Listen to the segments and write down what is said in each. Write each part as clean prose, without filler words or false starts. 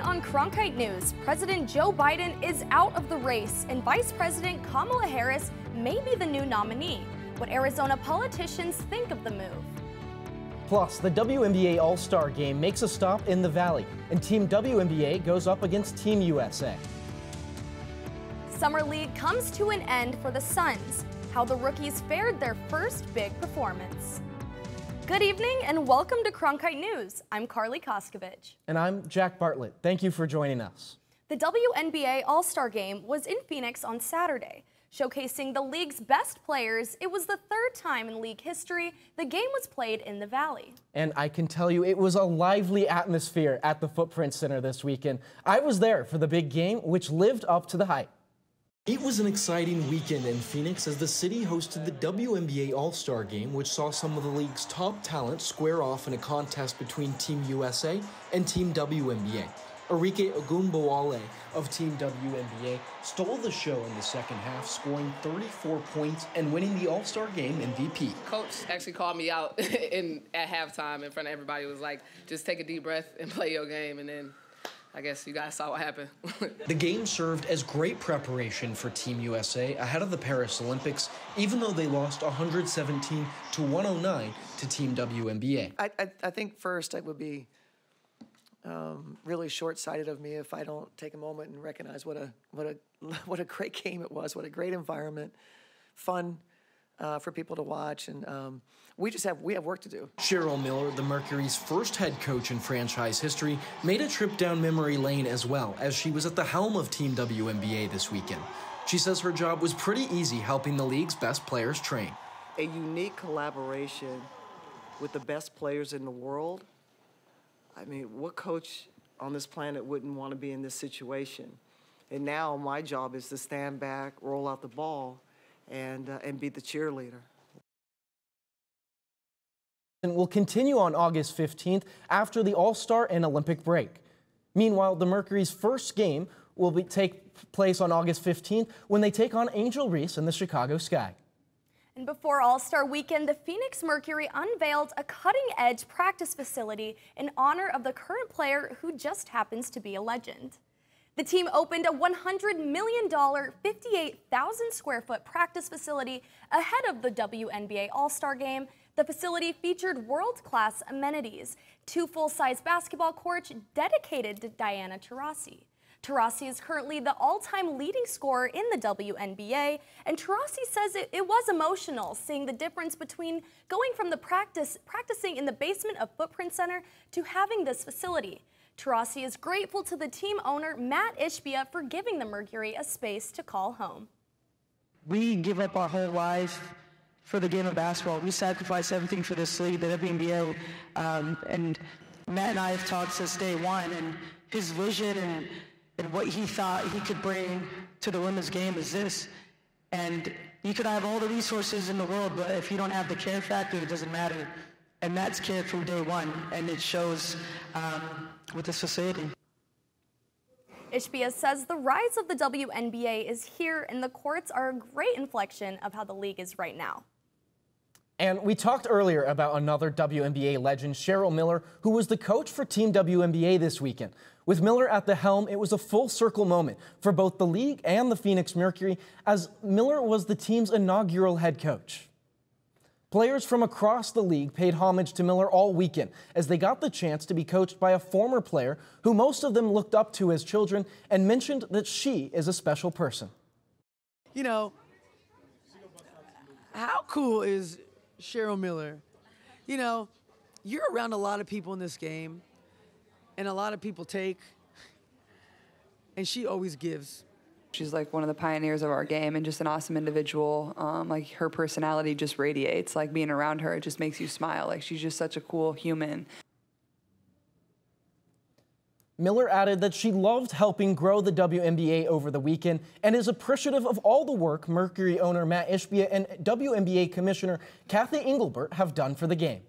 on Cronkite News, President Joe Biden is out of the race and Vice President Kamala Harris may be the new nominee. What Arizona politicians think of the move. Plus, the WNBA All-Star game makes a stop in the Valley, and Team WNBA goes up against Team USA. Summer League comes to an end for the Suns. How the rookies fared their first big performance. Good evening and welcome to Cronkite News. I'm Carly Koskovich. And I'm Jack Bartlett. Thank you for joining us. The WNBA All-Star game was in Phoenix on Saturday. Showcasing the league's best players, it was the third time in league history the game was played in the Valley. And I can tell you it was a lively atmosphere at the Footprint Center this weekend. I was there for the big game, which lived up to the hype. It was an exciting weekend in Phoenix as the city hosted the WNBA All-Star game, which saw some of the league's top talent square off in a contest between Team USA and Team WNBA. Arike Ogunbowale of Team WNBA stole the show in the second half, scoring 34 points and winning the All-Star Game MVP. Coach actually called me out at halftime in front of everybody. It was like, just take a deep breath and play your game, and then I guess you guys saw what happened. The game served as great preparation for Team USA ahead of the Paris Olympics, even though they lost 117 to 109 to Team WNBA. I think first it would be really short-sighted of me if I don't take a moment and recognize what a great game it was, what a great environment, fun for people to watch, and we have work to do. Cheryl Miller, the Mercury's first head coach in franchise history, made a trip down memory lane as well, as she was at the helm of Team WNBA this weekend. She says her job was pretty easy helping the league's best players train. A unique collaboration with the best players in the world. I mean, what coach on this planet wouldn't want to be in this situation? And now my job is to stand back, roll out the ball, and be the cheerleader. And will continue on August 15th after the All-Star and Olympic break. Meanwhile, the Mercury's first game will take place on August 15th when they take on Angel Reese in the Chicago Sky. And before All-Star Weekend, the Phoenix Mercury unveiled a cutting-edge practice facility in honor of the current player who just happens to be a legend. The team opened a $100 million, 58,000 square foot practice facility ahead of the WNBA All-Star game. The facility featured world-class amenities, 2 full-size basketball courts dedicated to Diana Taurasi. Taurasi is currently the all-time leading scorer in the WNBA, and Taurasi says it was emotional seeing the difference between going from the practicing in the basement of Footprint Center to having this facility. Taurasi is grateful to the team owner, Matt Ishbia, for giving the Mercury a space to call home. We give up our whole life for the game of basketball. We sacrifice everything for this league, the WNBA, and Matt and I have talked since day one, and his vision and what he thought he could bring to the women's game is this. And you could have all the resources in the world, but if you don't have the care factor, it doesn't matter. And that's cared from day one, and it shows with this facility. Ishbia says the rise of the WNBA is here, and the courts are a great inflection of how the league is right now. And we talked earlier about another WNBA legend, Cheryl Miller, who was the coach for Team WNBA this weekend. With Miller at the helm, it was a full-circle moment for both the league and the Phoenix Mercury, as Miller was the team's inaugural head coach. Players from across the league paid homage to Miller all weekend as they got the chance to be coached by a former player who most of them looked up to as children and mentioned that she is a special person. You know, how cool is Cheryl Miller? You know, you're around a lot of people in this game, and a lot of people take, and she always gives. She's like one of the pioneers of our game and just an awesome individual. Like her personality just radiates. Like being around her, it just makes you smile. Like she's just such a cool human. Miller added that she loved helping grow the WNBA over the weekend and is appreciative of all the work Mercury owner Matt Ishbia and WNBA Commissioner Kathy Engelbert have done for the game.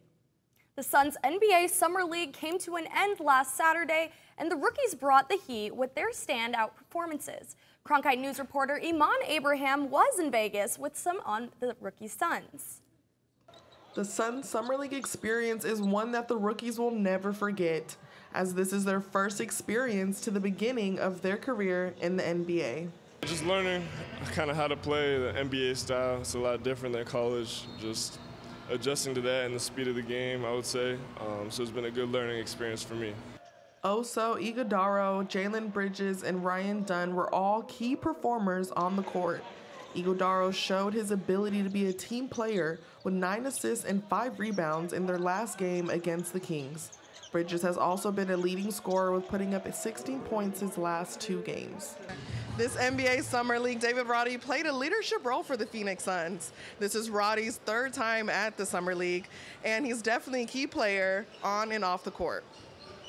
The Suns' NBA Summer League came to an end last Saturday, and the rookies brought the heat with their standout performances. Cronkite News reporter Iman Abraham was in Vegas with some on the rookie Suns. The Suns Summer League experience is one that the rookies will never forget. as this is their first experience to the beginning of their career in the NBA. Just learning kind of how to play the NBA style. It's a lot different than college. Just adjusting to that and the speed of the game, I would say. So it's been a good learning experience for me. Oso Ighodaro, Jalen Bridges, and Ryan Dunn were all key performers on the court. Ighodaro showed his ability to be a team player with 9 assists and 5 rebounds in their last game against the Kings. Bridges has also been a leading scorer with putting up 16 points his last 2 games. This NBA Summer League, David Roddy played a leadership role for the Phoenix Suns. This is Roddy's 3rd time at the Summer League, and he's definitely a key player on and off the court.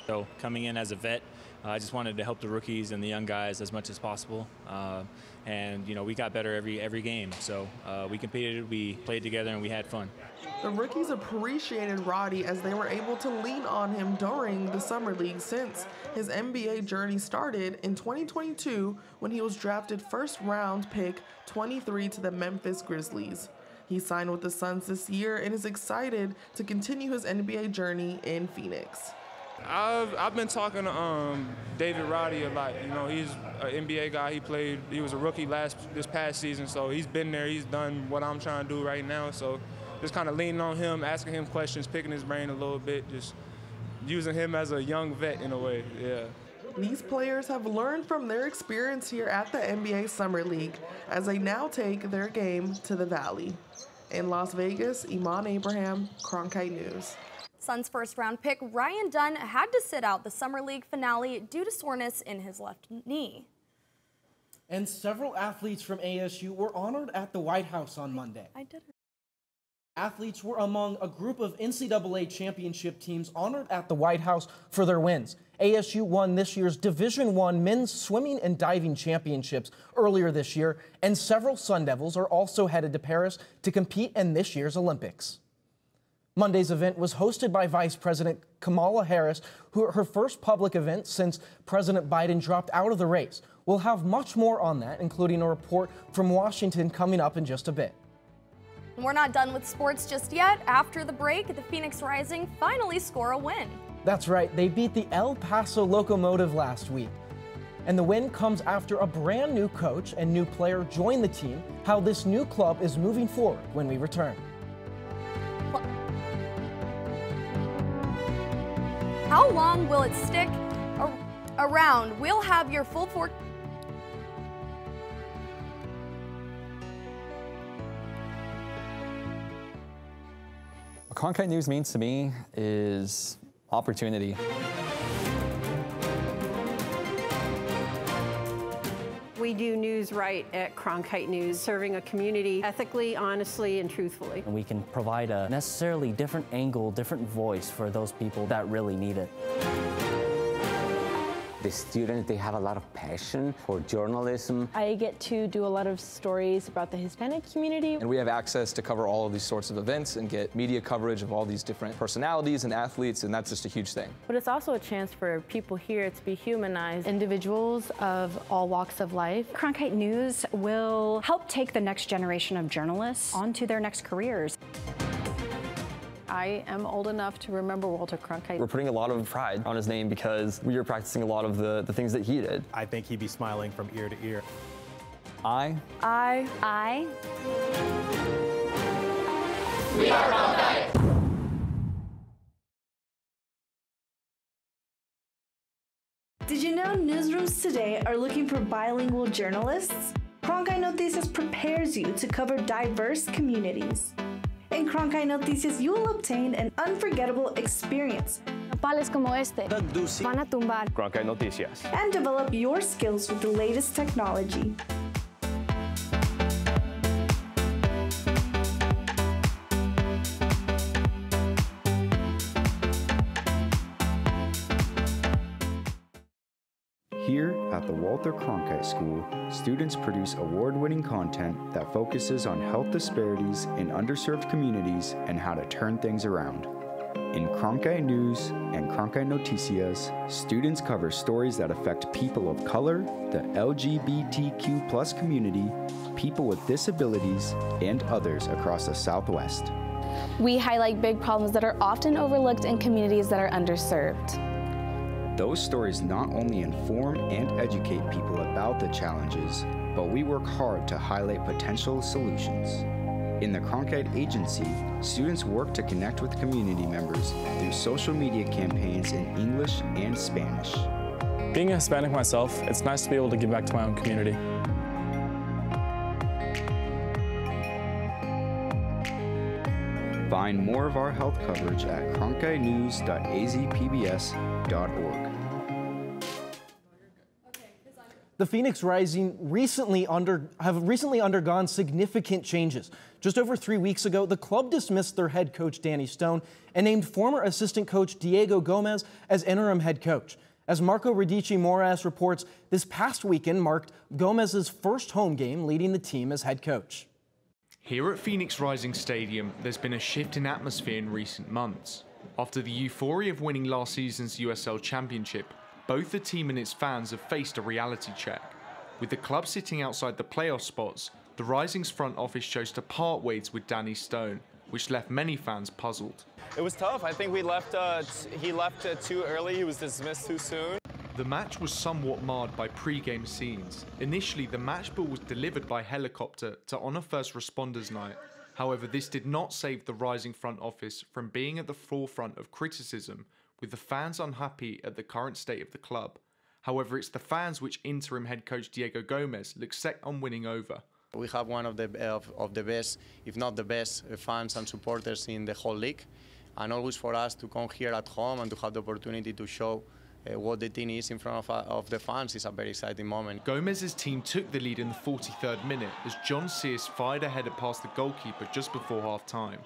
So coming in as a vet, I just wanted to help the rookies and the young guys as much as possible. And, you know, we got better every game. So we competed, we played together, and we had fun. The rookies appreciated Roddy as they were able to lean on him during the Summer League since his NBA journey started in 2022 when he was drafted first-round pick 23 to the Memphis Grizzlies. He signed with the Suns this year and is excited to continue his NBA journey in Phoenix. I've been talking to David Roddy a lot. You know, he's an NBA guy. He was a rookie this past season, so he's been there. He's done what I'm trying to do right now. So just kind of leaning on him, asking him questions, picking his brain a little bit, just using him as a young vet in a way, yeah. These players have learned from their experience here at the NBA Summer League as they now take their game to the Valley. In Las Vegas, Iman Abraham, Cronkite News. Suns first-round pick Ryan Dunn had to sit out the Summer League finale due to soreness in his left knee. And several athletes from ASU were honored at the White House on Monday. I didn't. Athletes were among a group of NCAA championship teams honored at the White House for their wins. ASU won this year's Division I men's swimming and diving championships earlier this year, and several Sun Devils are also headed to Paris to compete in this year's Olympics. Monday's event was hosted by Vice President Kamala Harris, her first public event since President Biden dropped out of the race. We'll have much more on that, including a report from Washington coming up in just a bit. We're not done with sports just yet. After the break, the Phoenix Rising finally score a win. That's right, they beat the El Paso Locomotive last week. And the win comes after a brand new coach and new player joined the team. How this new club is moving forward when we return. How long will it stick around? We'll have your full forecast. What Cronkite News means to me is opportunity. We do news right at Cronkite News, serving a community ethically, honestly, and truthfully. And we can provide a necessarily different angle, different voice for those people that really need it. The students, they have a lot of passion for journalism. I get to do a lot of stories about the Hispanic community. And we have access to cover all of these sorts of events and get media coverage of all these different personalities and athletes, and that's just a huge thing. But it's also a chance for people here to be humanized. Individuals of all walks of life. Cronkite News will help take the next generation of journalists onto their next careers. I am old enough to remember Walter Cronkite. We're putting a lot of pride on his name because we are practicing a lot of the things that he did. I think he'd be smiling from ear to ear. I. We are Cronkite. Did you know newsrooms today are looking for bilingual journalists? Cronkite Noticias prepares you to cover diverse communities. In Cronkite Noticias, you will obtain an unforgettable experience. Nopales como este van a tumbar. Cronkite Noticias. And develop your skills with the latest technology. Here at the Walter Cronkite School, students produce award-winning content that focuses on health disparities in underserved communities and how to turn things around. In Cronkite News and Cronkite Noticias, students cover stories that affect people of color, the LGBTQ+ community, people with disabilities, and others across the Southwest. We highlight big problems that are often overlooked in communities that are underserved. Those stories not only inform and educate people about the challenges, but we work hard to highlight potential solutions. In the Cronkite Agency, students work to connect with community members through social media campaigns in English and Spanish. Being a Hispanic myself, it's nice to be able to give back to my own community. Find more of our health coverage at cronkitenews.azpbs.org. The Phoenix Rising have recently undergone significant changes. Just over 3 weeks ago, the club dismissed their head coach, Danny Stone, and named former assistant coach Diego Gomez as interim head coach. As Marco Radici-Moras reports, this past weekend marked Gomez's first home game leading the team as head coach. Here at Phoenix Rising Stadium, there's been a shift in atmosphere in recent months. After the euphoria of winning last season's USL Championship, both the team and its fans have faced a reality check. With the club sitting outside the playoff spots, the Rising's front office chose to part ways with Danny Stone, which left many fans puzzled. It was tough. I think he left too early. He was dismissed too soon. The match was somewhat marred by pre-game scenes. Initially, the match ball was delivered by helicopter to honour First Responders Night. However, this did not save the Rising front office from being at the forefront of criticism, with the fans unhappy at the current state of the club. However, it's the fans which interim head coach Diego Gomez looks set on winning over. We have one of the best, if not the best, fans and supporters in the whole league. And always for us to come here at home and to have the opportunity to show what the team is in front of the fans is a very exciting moment. Gomez's team took the lead in the 43rd minute as John Sears fired a header past the goalkeeper just before half-time.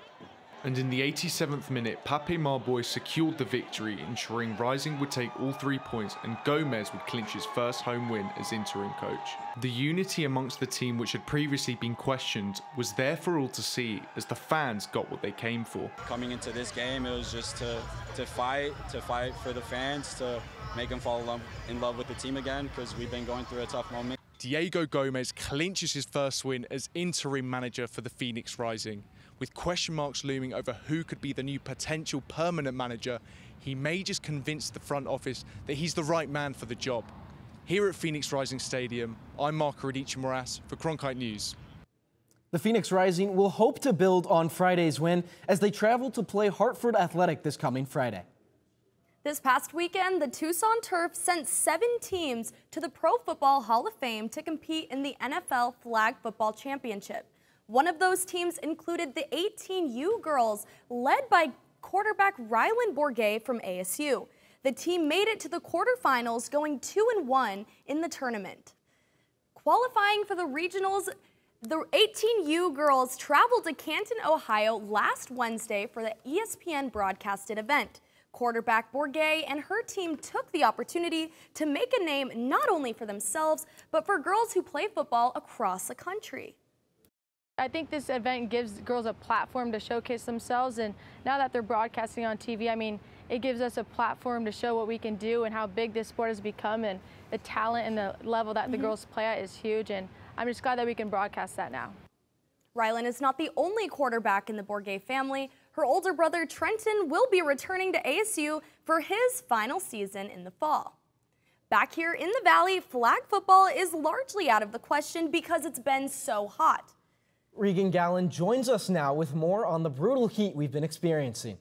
And in the 87th minute, Pape Marboy secured the victory, ensuring Rising would take all 3 points and Gomez would clinch his first home win as interim coach. The unity amongst the team, which had previously been questioned, was there for all to see as the fans got what they came for. Coming into this game, it was just to fight for the fans, to make them fall in love with the team again, because we've been going through a tough moment. Diego Gomez clinches his first win as interim manager for the Phoenix Rising. With question marks looming over who could be the new potential permanent manager, he may just convince the front office that he's the right man for the job. Here at Phoenix Rising Stadium, I'm Marco Radici-Moras for Cronkite News. The Phoenix Rising will hope to build on Friday's win as they travel to play Hartford Athletic this coming Friday. This past weekend, the Tucson Turf sent 7 teams to the Pro Football Hall of Fame to compete in the NFL Flag Football Championship. One of those teams included the 18U girls, led by quarterback Rylan Bourget from ASU. The team made it to the quarterfinals, going 2-1 in the tournament. Qualifying for the regionals, the 18U girls traveled to Canton, Ohio last Wednesday for the ESPN broadcasted event. Quarterback Bourget and her team took the opportunity to make a name not only for themselves, but for girls who play football across the country. I think this event gives girls a platform to showcase themselves, and now that they're broadcasting on TV, I mean, it gives us a platform to show what we can do and how big this sport has become, and the talent and the level that the girls play at is huge, and I'm just glad that we can broadcast that now. Rylan is not the only quarterback in the Bourget family. Her older brother Trenton will be returning to ASU for his final season in the fall. Back here in the Valley, flag football is largely out of the question because it's been so hot. Regan Gallen joins us now with more on the brutal heat we've been experiencing.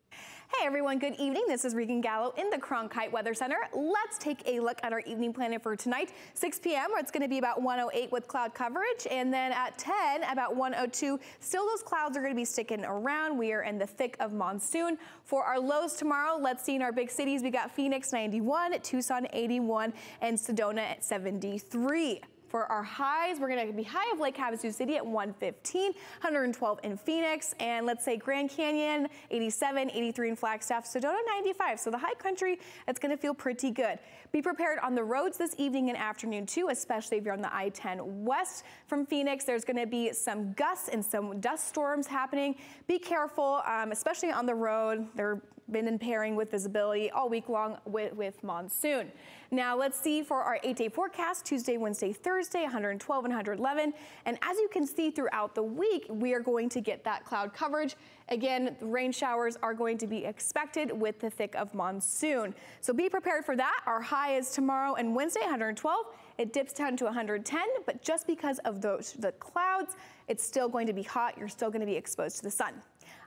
Hey everyone, good evening. This is Regan Gallo in the Cronkite Weather Center. Let's take a look at our evening planet for tonight. 6 p.m. where it's going to be about 108 with cloud coverage, and then at 10 about 102. Still those clouds are going to be sticking around. We are in the thick of monsoon. For our lows tomorrow, let's see in our big cities. We got Phoenix 91, Tucson 81, and Sedona at 73. For our highs, we're going to be high of Lake Havasu City at 115, 112 in Phoenix, and let's say Grand Canyon, 87, 83 in Flagstaff, Sedona 95. So the high country, it's going to feel pretty good. Be prepared on the roads this evening and afternoon too, especially if you're on the I-10 west from Phoenix. There's going to be some gusts and some dust storms happening. Be careful, especially on the road. They're been in pairing with visibility all week long with monsoon. Now let's see for our 8-day forecast, Tuesday, Wednesday, Thursday, 112 and 111. And as you can see throughout the week, we are going to get that cloud coverage. Again, rain showers are going to be expected with the thick of monsoon. So be prepared for that. Our high is tomorrow and Wednesday, 112. It dips down to 110, but just because of the clouds, it's still going to be hot. You're still going to be exposed to the sun.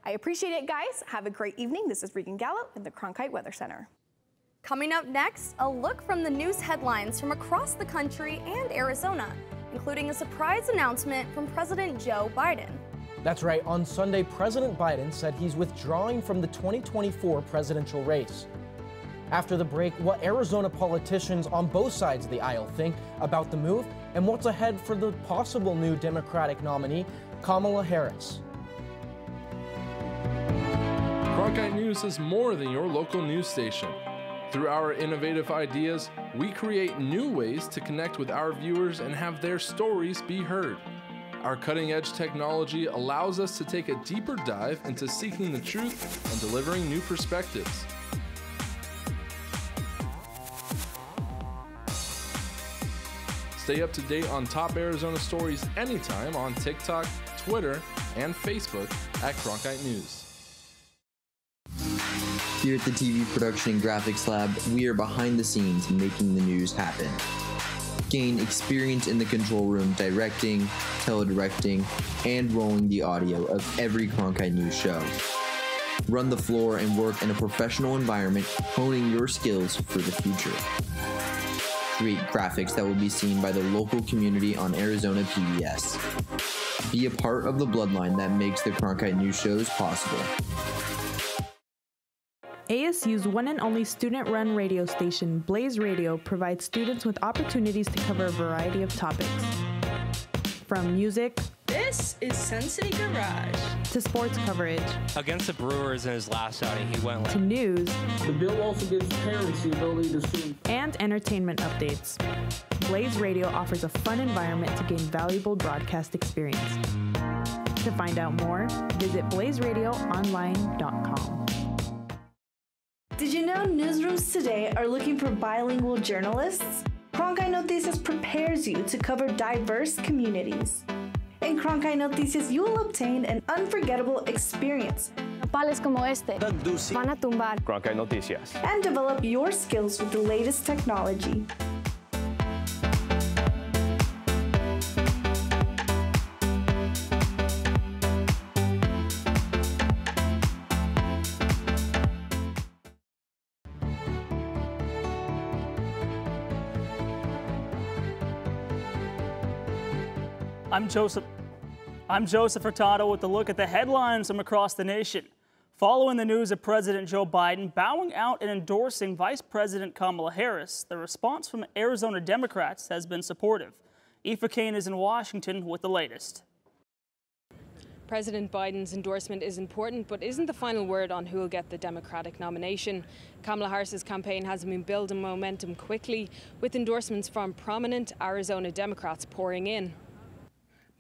I appreciate it, guys. Have a great evening. This is Regan Gallo in the Cronkite Weather Center. Coming up next, a look from the news headlines from across the country and Arizona, including a surprise announcement from President Joe Biden. That's right. On Sunday, President Biden said he's withdrawing from the 2024 presidential race. After the break, what Arizona politicians on both sides of the aisle think about the move and what's ahead for the possible new Democratic nominee, Kamala Harris. Cronkite News is more than your local news station. Through our innovative ideas, we create new ways to connect with our viewers and have their stories be heard. Our cutting-edge technology allows us to take a deeper dive into seeking the truth and delivering new perspectives. Stay up to date on top Arizona stories anytime on TikTok, Twitter, and Facebook at Cronkite News. Here at the TV Production and Graphics Lab, we are behind the scenes making the news happen. Gain experience in the control room directing, teledirecting, and rolling the audio of every Cronkite News show. Run the floor and work in a professional environment, honing your skills for the future. Create graphics that will be seen by the local community on Arizona PBS. Be a part of the bloodline that makes the Cronkite News shows possible. ASU's one and only student-run radio station, Blaze Radio, provides students with opportunities to cover a variety of topics. From music, this is Sun City Garage, to sports coverage. Against the Brewers in his last outing, he went to news. The bill also gives parents the ability to sue. And entertainment updates. Blaze Radio offers a fun environment to gain valuable broadcast experience. To find out more, visit blazeradioonline.com. Did you know newsrooms today are looking for bilingual journalists? Cronkite Noticias prepares you to cover diverse communities. In Cronkite Noticias, you will obtain an unforgettable experience. Nopales como este van a tumbar. Cronkite Noticias. And develop your skills with the latest technology. I'm Joseph Hurtado with a look at the headlines from across the nation. Following the news of President Joe Biden bowing out and endorsing Vice President Kamala Harris, the response from Arizona Democrats has been supportive. Aoife Kane is in Washington with the latest. President Biden's endorsement is important, but isn't the final word on who will get the Democratic nomination. Kamala Harris's campaign has been building momentum quickly, with endorsements from prominent Arizona Democrats pouring in.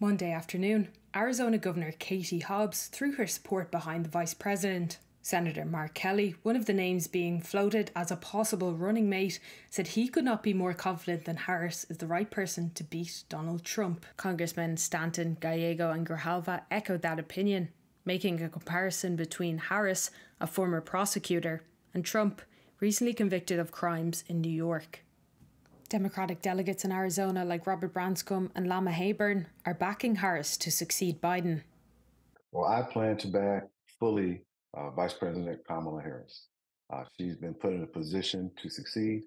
Monday afternoon, Arizona Governor Katie Hobbs threw her support behind the Vice President. Senator Mark Kelly, one of the names being floated as a possible running mate, said he could not be more confident than Harris is the right person to beat Donald Trump. Congressmen Stanton, Gallego and Grijalva echoed that opinion, making a comparison between Harris, a former prosecutor, and Trump, recently convicted of crimes in New York. Democratic delegates in Arizona like Robert Branscombe and Lama Hayburn are backing Harris to succeed Biden. Well, I plan to back fully Vice President Kamala Harris. She's been put in a position to succeed.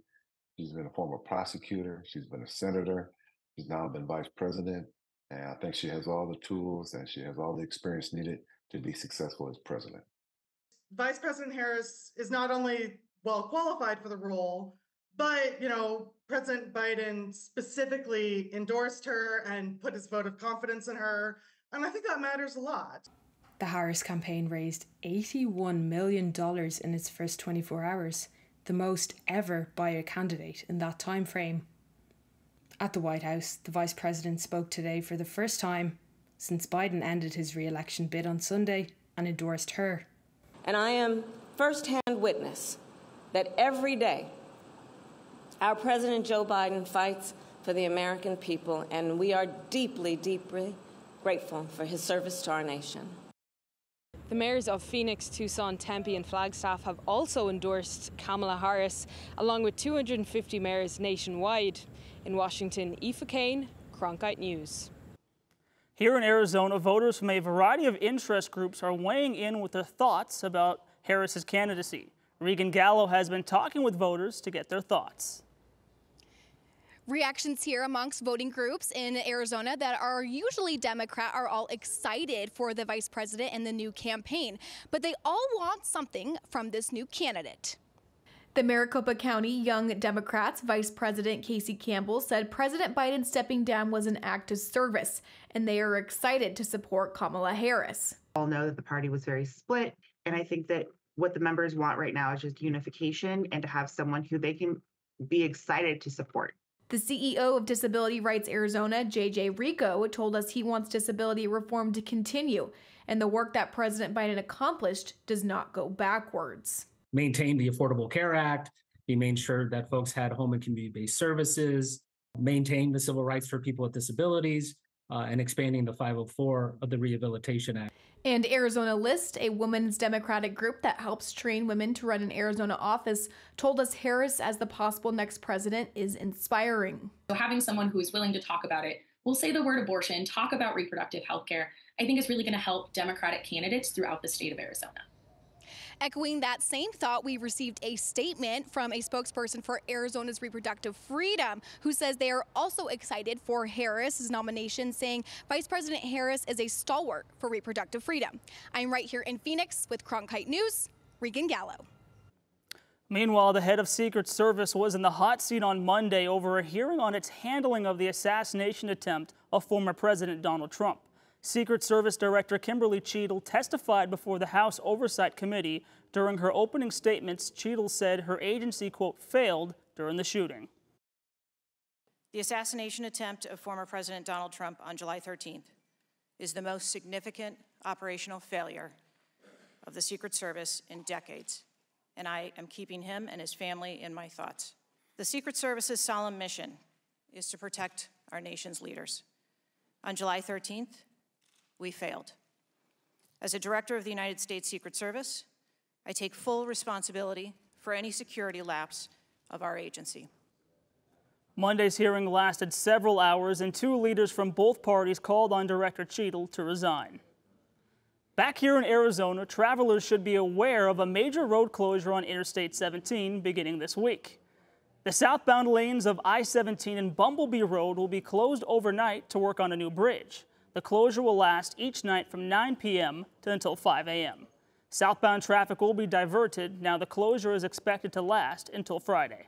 She's been a former prosecutor. She's been a senator. She's now been vice president. And I think she has all the tools and she has all the experience needed to be successful as president. Vice President Harris is not only well qualified for the role, but, President Biden specifically endorsed her and put his vote of confidence in her. And I think that matters a lot. The Harris campaign raised $81 million in its first 24 hours, the most ever by a candidate in that time frame. At the White House, the Vice President spoke today for the first time since Biden ended his re-election bid on Sunday and endorsed her. And I am firsthand witness that every day our President Joe Biden fights for the American people, and we are deeply, deeply grateful for his service to our nation. The mayors of Phoenix, Tucson, Tempe and Flagstaff have also endorsed Kamala Harris, along with 250 mayors nationwide. In Washington, Aoife Kane, Cronkite News. Here in Arizona, voters from a variety of interest groups are weighing in with their thoughts about Harris's candidacy. Regan Gallo has been talking with voters to get their thoughts. Reactions here amongst voting groups in Arizona that are usually Democrat are all excited for the vice president and the new campaign, but they all want something from this new candidate. The Maricopa County Young Democrats Vice President Casey Campbell said President Biden stepping down was an act of service, and they are excited to support Kamala Harris. All know that the party was very split, and I think that what the members want right now is just unification and to have someone who they can be excited to support. The CEO of Disability Rights Arizona, JJ Rico, told us he wants disability reform to continue, and the work that President Biden accomplished does not go backwards. Maintain the Affordable Care Act. He made sure that folks had home and community-based services, maintain the civil rights for people with disabilities, and expanding the 504 of the Rehabilitation Act. And Arizona List, a women's Democratic group that helps train women to run an Arizona office, told us Harris as the possible next president is inspiring. So having someone who is willing to talk about it, will say the word abortion, talk about reproductive health care, I think is really going to help Democratic candidates throughout the state of Arizona. Echoing that same thought, we received a statement from a spokesperson for Arizona's Reproductive Freedom, who says they are also excited for Harris's nomination, saying Vice President Harris is a stalwart for reproductive freedom. I'm right here in Phoenix with Cronkite News, Regan Gallo. Meanwhile, the head of Secret Service was in the hot seat on Monday over a hearing on its handling of the assassination attempt of former President Donald Trump. Secret Service Director Kimberly Cheadle testified before the House Oversight Committee. During her opening statements, Cheadle said her agency, quote, failed during the shooting. The assassination attempt of former President Donald Trump on July 13th is the most significant operational failure of the Secret Service in decades, and I am keeping him and his family in my thoughts. The Secret Service's solemn mission is to protect our nation's leaders. On July 13th, we failed. As a director of the United States Secret Service, I take full responsibility for any security lapse of our agency. Monday's hearing lasted several hours, and two leaders from both parties called on Director Cheadle to resign. Back here in Arizona, travelers should be aware of a major road closure on Interstate 17 beginning this week. The southbound lanes of I-17 and Bumblebee Road will be closed overnight to work on a new bridge. The closure will last each night from 9 p.m. to until 5 a.m. Southbound traffic will be diverted. Now the closure is expected to last until Friday.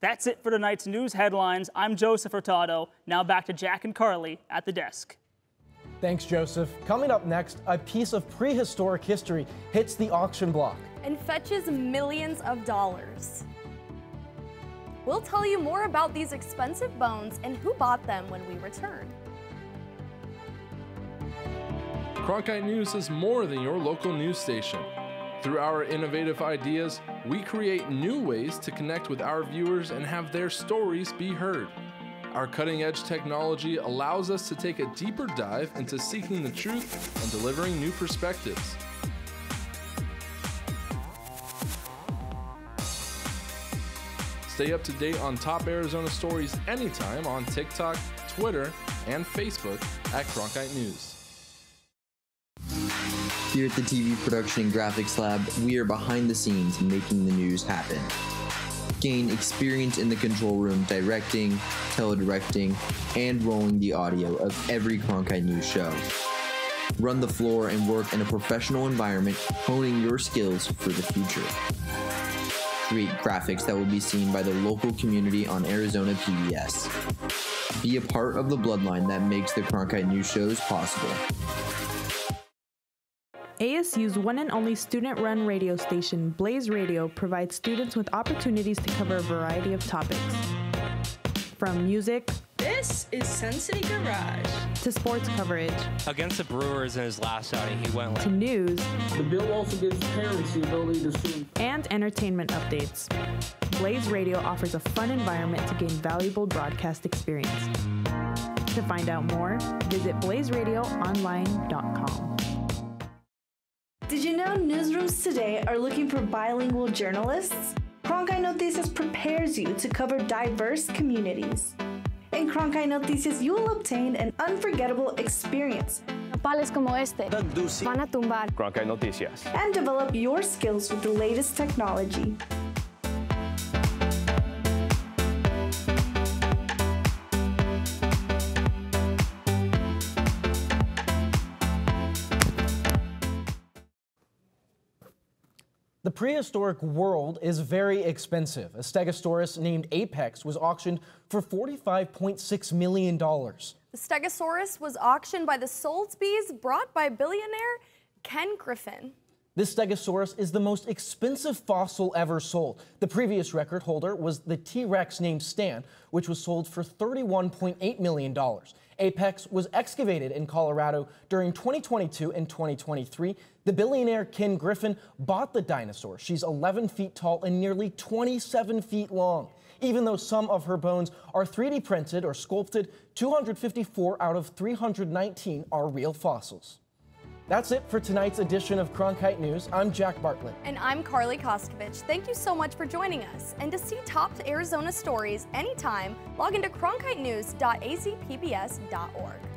That's it for tonight's news headlines. I'm Joseph Hurtado. Now back to Jack and Carly at the desk. Thanks, Joseph. Coming up next, a piece of prehistoric history hits the auction block and fetches millions of dollars. We'll tell you more about these expensive bones and who bought them when we return. Cronkite News is more than your local news station. Through our innovative ideas, we create new ways to connect with our viewers and have their stories be heard. Our cutting-edge technology allows us to take a deeper dive into seeking the truth and delivering new perspectives. Stay up to date on top Arizona stories anytime on TikTok, Twitter, and Facebook at Cronkite News. Here at the TV Production and Graphics Lab, we are behind the scenes making the news happen. Gain experience in the control room directing, teledirecting, and rolling the audio of every Cronkite News show. Run the floor and work in a professional environment, honing your skills for the future. Create graphics that will be seen by the local community on Arizona PBS. Be a part of the bloodline that makes the Cronkite News shows possible. ASU's one and only student-run radio station, Blaze Radio, provides students with opportunities to cover a variety of topics. From music, This is Sun City Garage. To sports coverage. Against the Brewers in his last outing, he went to news. The bill also gives parents the ability to sue. And entertainment updates. Blaze Radio offers a fun environment to gain valuable broadcast experience. To find out more, visit blazeradioonline.com. Did you know newsrooms today are looking for bilingual journalists? Cronkite Noticias prepares you to cover diverse communities. In Cronkite Noticias, you will obtain an unforgettable experience. Nopales como este van a tumbar. Cronkite Noticias. And develop your skills with the latest technology. The prehistoric world is very expensive. A Stegosaurus named Apex was auctioned for $45.6 million. The Stegosaurus was auctioned by the Soulsbys, brought by billionaire Ken Griffin. This Stegosaurus is the most expensive fossil ever sold. The previous record holder was the T-Rex named Stan, which was sold for $31.8 million. Apex was excavated in Colorado during 2022 and 2023. The billionaire Ken Griffin bought the dinosaur. She's 11 feet tall and nearly 27 feet long. Even though some of her bones are 3D printed or sculpted, 254 out of 319 are real fossils. That's it for tonight's edition of Cronkite News. I'm Jack Bartlett. And I'm Carly Koskovich. Thank you so much for joining us. And to see top Arizona stories anytime, log into cronkitenews.azpbs.org.